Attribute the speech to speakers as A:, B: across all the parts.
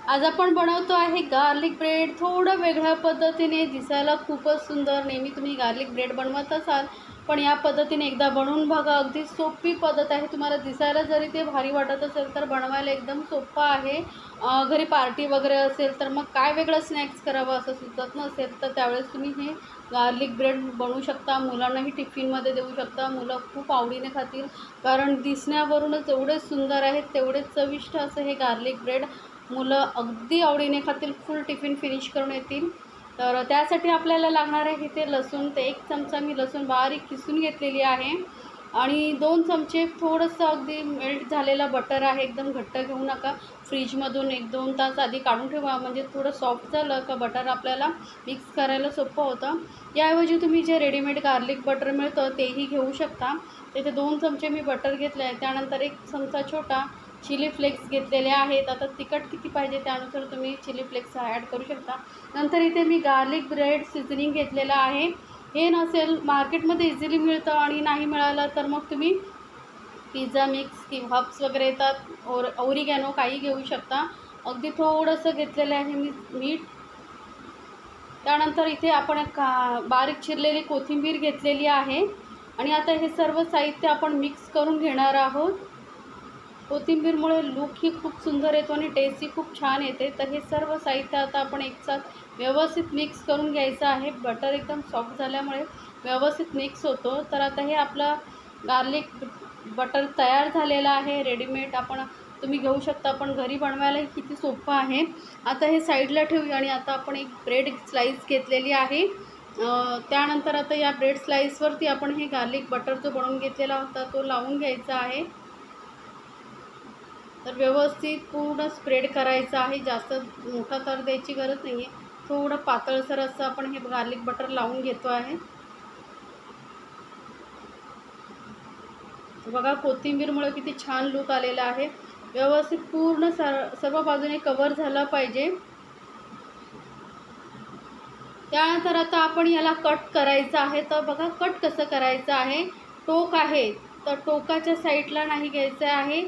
A: आज आपण बनवतो आहे गार्लिक ब्रेड. थोडं वेगळ्या पद्धतीने, दिसायला खूपच सुंदर. नेहमी तुम्ही गार्लिक ब्रेड बनवत असाल, पण या पद्धतीने एकदा बनवून बघा. अगदी सोपी पद्धत आहे. तुम्हाला दिसायला जरी ते भारी वाटत असेल तर बनवायला एकदम सोपं आहे. घरी पार्टी वगैरे असेल तर मग काय वेगळं स्नॅक्स करावं असं सुचत नसेल तर त्यावेळेस तुम्ही हे गार्लिक ब्रेड बनवू शकता. मुलांनाही टिफिनमध्ये देऊ शकता. मुलं खूप आवडीने खातील, कारण दिसण्यावरूनच एवढे सुंदर आहेत तेवढेच चविष्ट असं हे गार्लिक ब्रेड. मुलं अगदी आवडीने खातील, फुल टिफिन फिनिश करून येतील. तर त्यासाठी आपल्याला लागणार आहे इथे लसूण. ते 1 चमचा मी लसूण बारीक किसून घेतलेली आहे आणि 2 चमचे थोडंसं अगदी मेल्ट झालेलं बटर आहे. एकदम घट्ट घेऊ नका. फ्रीजमधून 1-2 तास आधी काढून ठेवा, म्हणजे थोडं सॉफ्ट झालं का बटर आपल्याला मिक्स करायला सोपं होतं. याऐवजी तुम्ही जे रेडीमेड गार्लिक बटर मिळतं तेही घेऊ शकता. तिथे 2 चमचे मी बटर घेतलं आहे. त्यानंतर 1 चमचा छोटा चिली फ्लेक्स घेतलेले आहेत. आता तिखट किती पाहिजे त्यानुसार तुम्ही चिली फ्लेक्स ॲड करू शकता. नंतर इथे मी गार्लिक ब्रेड सीझनिंग घेतलेलं आहे. हे नसेल, मार्केटमध्ये इझिली मिळतं, आणि नाही मिळालं तर मग तुम्ही पिझ्झा मिक्स किंवा हब्स वगैरे येतात, ओरिगॅनो काही घेऊ शकता. अगदी थोडंसं घेतलेलं आहे मी मीठ. त्यानंतर इथे आपण बारीक चिरलेली कोथिंबीर घेतलेली आहे आणि आता हे सर्व साहित्य आपण मिक्स करून घेणार आहोत. कोथिंबीरमुळे लूकही खूप सुंदर येतो आणि टेस्टही खूप छान येते. तर हे सर्व साहित्य आता आपण एकसाथ व्यवस्थित मिक्स करून घ्यायचं आहे. बटर एकदम सॉफ्ट झाल्यामुळे व्यवस्थित मिक्स होतो. तर आता हे आपलं गार्लिक बटर तयार झालेलं आहे. रेडीमेड तुम्ही घेऊ शकता, पण घरी बनवायलाही किती सोपं आहे. आता हे साईडला ठेवूया आणि आता आपण एक ब्रेड स्लाईस घेतलेली आहे. त्यानंतर आता या ब्रेड स्लाईसवरती आपण हे गार्लिक बटर जो बनवून घेतलेला होता तो लावून घ्यायचा आहे. तर व्यवस्थित पूर्ण स्प्रेड करायचं आहे. जास्त मोठा थर द्यायची गरज नाही आहे. थोडं पातळसर असं आपण हे गार्लिक बटर लावून घेतो आहे. बघा, कोथिंबीरमुळे किती छान लूक आलेला आहे. व्यवस्थित पूर्ण सर्व बाजूने कवर झालं पाहिजे. त्यानंतर आता आपण याला कट करायचं आहे. तर बघा कट कसं करायचं आहे. टोक आहे तर टोकाच्या साईडला नाही घ्यायचं आहे.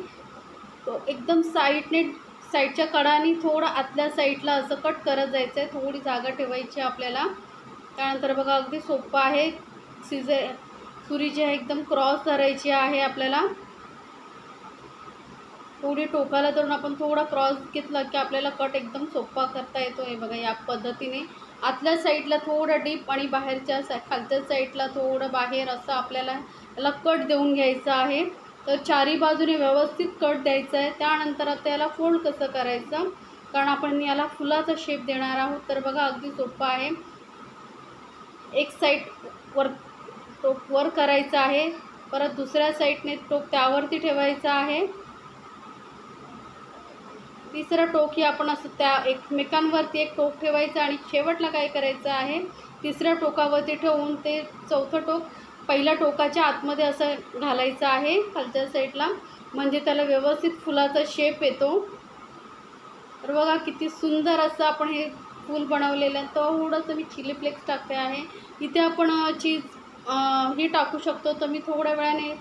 A: एकदम साईडच्या कडानी थोडं आतल्या साईडला असं कट करत जायचं आहे. थोडी जागा ठेवायची आपल्याला. त्यानंतर बघा अगदी सोपं आहे. सुरी जी आहे एकदम क्रॉस धरायची आहे आपल्याला. थोडी टोकाला धरून आपण थोडा क्रॉस घेतला की आपल्याला कट एकदम सोपा करता येतो. आहे बघा, या पद्धतीने आतल्या साईडला थोडं डीप आणि खालच्या साईडला थोडं बाहेर असं आपल्याला याला कट देऊन घ्यायचं आहे. तर चारी बाजूने व्यवस्थित कट द्यायचा आहे. त्यानंतर आता याला फोल्ड कसं करायचं, कारण आपण याला फुलाचा शेप देणार आहोत. तर बघा अगदी सोपं आहे. एक साईड टोक वर करायचं आहे, परत दुसऱ्या साईडने टोक त्यावरती ठेवायचं आहे. तिसरं टोकही आपण असं त्या एकमेकांवरती एक टोक ठेवायचं आणि शेवटला काय करायचं आहे, तिसऱ्या टोकावरती ठेवून ते चौथं टोक पहिल्या टोकाच्या आतमध्ये असं घालायचं आहे खालच्या साईडला, म्हणजे त्याला व्यवस्थित फुलाचा शेप येतो. तर बघा किती सुंदर असं आपण हे फूल बनवलेलं आहे. थोडंसं मी चिली फ्लेक्स टाकते आहे. इथे आपण चीज ही टाकू शकतो. तर मी थोड्या वेळाने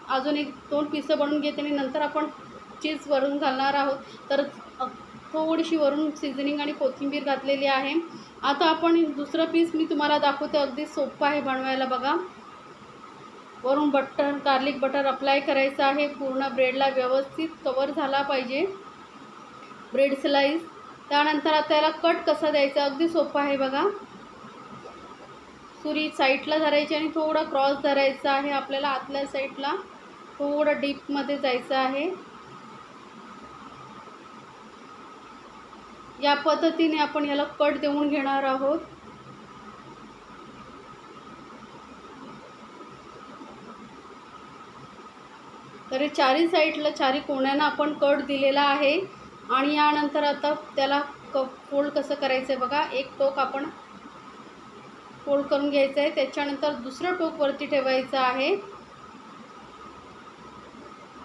A: अजून 1-2 पिसं बनवून घेते आणि नंतर आपण चीज वरून घालणार आहोत. तर थोडीशी वरून सीझनिंग आणि कोथिंबीर घातलेली आहे. आता आपण दुसरं पीस मी तुम्हाला दाखवते. अगदी सोपं आहे बनवायला. बघा, वरून गार्लिक बटर अप्लाय करायचं आहे. पूर्ण ब्रेडला व्यवस्थित कवर झाला पाहिजे ब्रेड स्लाईस. त्यानंतर आता याला कट कसा द्यायचा, अगदी सोपं आहे. बघा, सुरी साईडला धरायची आणि थोडं क्रॉस धरायचं आहे. आपल्याला आतल्या साईडला थोडं डीपमध्ये जायचं आहे. या पद्धतीने आपण याला कट देऊन घेणार आहोत. तर चारी साईडला, चारी कोण्यानं आपण कट दिलेला आहे. आणि यानंतर आता त्याला फोल्ड कसं करायचं आहे बघा. एक टोक आपण फोल्ड करून घ्यायचं आहे. त्याच्यानंतर दुसरं टोक वरती ठेवायचं आहे.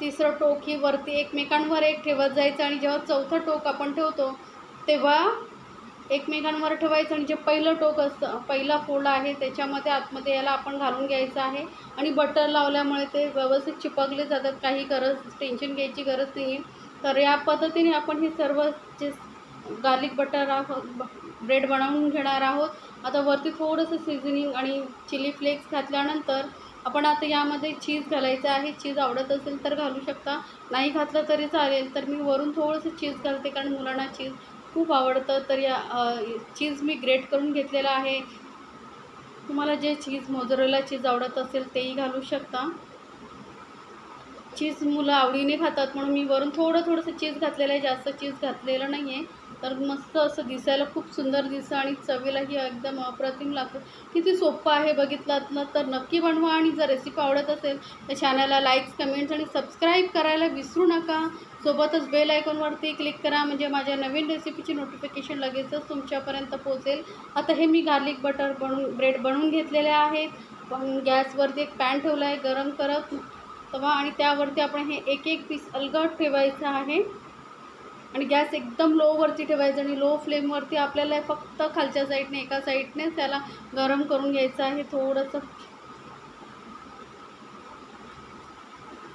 A: तिसरं टोक ही वरती एकमेकांवर एक ठेवत जायचं आणि जेव्हा चौथं टोक आपण ठेवतो तेव्हा एकमेकांवर ठेवायचं आणि जे पहिलं टोक असतं, पहिला फोल्ड आहे त्याच्यामध्ये आतमध्ये याला आपण घालून घ्यायचं आहे. आणि बटर लावल्यामुळे ते व्यवस्थित चिपकले जातात. काही टेन्शन घ्यायची गरज नाही आहे. तर या पद्धतीने आपण हे सर्व जे गार्लिक बटर ब्रेड बनवून घेणार आहोत. आता वरती थोडंसं सीझनिंग आणि चिली फ्लेक्स घातल्यानंतर आपण आता यामध्ये चीज घालायचं आहे. चीज आवडत असेल तर घालू शकता, नाही घातलं तरी चालेल. तर मी वरून थोडंसं चीज घालते कारण मुलांना चीज खूप आवडतं. तर या चीज मी ग्रेट करून घेतलेलं आहे. तुम्हाला जे चीज मोझरेला चीज आवडत असेल तेही घालू शकता. चीज मुलं आवडीने खातात म्हणून मी वरून थोडंसं चीज घातलेलं आहे, जास्त चीज घातलेलं नाही आहे. तर मस्त असं दिसायला खूप सुंदर दिसतं आणि चवीलाही एकदम अप्रतिम लागतं. किती सोपं आहे बघितलात ना, तर नक्की बनवा. आणि जर रेसिपी आवडत असेल तर चॅनलला लाईक्स, कमेंट्स आणि सबस्क्राईब करायला विसरू नका. सोबतच बेल आयकॉनवरती क्लिक करा म्हणजे माझ्या नवीन रेसिपीची नोटिफिकेशन लगेचच तुमच्यापर्यंत पोहोचेल. आता हे मी गार्लिक बटर ब्रेड बनवून घेतलेले आहेत. पण गॅसवरती एक पॅन ठेवला आहे गरम करत तवा आणि त्यावरती आपण हे एक पीस अलगद ठेवायचं आहे आणि गॅस एकदम लोवरती ठेवायचं आणि लो फ्लेमवरती आपल्याला फक्त खालच्या साईडने एका साईडने त्याला गरम करून घ्यायचं आहे थोडंसं.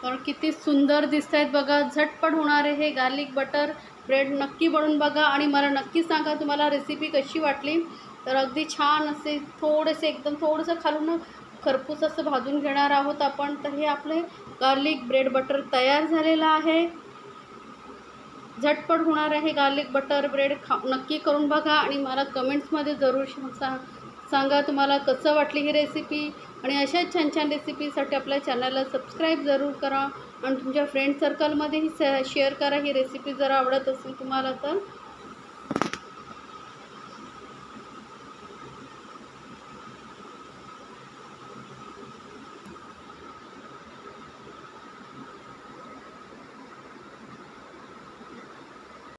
A: तर किती सुंदर दिसत आहेत बघा. झटपट होणारे हे गार्लिक बटर ब्रेड नक्की बनवून बघा आणि मला नक्की सांगा तुम्हाला रेसिपी कशी वाटली. तर अगदी छान असे थोडेसे एकदम थोडंसं खालून खरपूस असं भाजून घेणार आहोत आपण. तर हे आपले गार्लिक ब्रेड बटर तयार झालेलं आहे. झटपट होणार आहे गार्लिक बटर ब्रेड. नक्की करून बघा आणि मला कमेंट्समध्ये जरूर सांगा तुम्हाला कसं वाटली ही रेसिपी. आणि अशाच छान छान रेसिपीसाठी आपल्या चॅनलला सबस्क्राईब जरूर करा आणि तुमच्या फ्रेंड सर्कलमध्येही शेअर करा ही रेसिपी जर आवडत असेल तुम्हाला तर.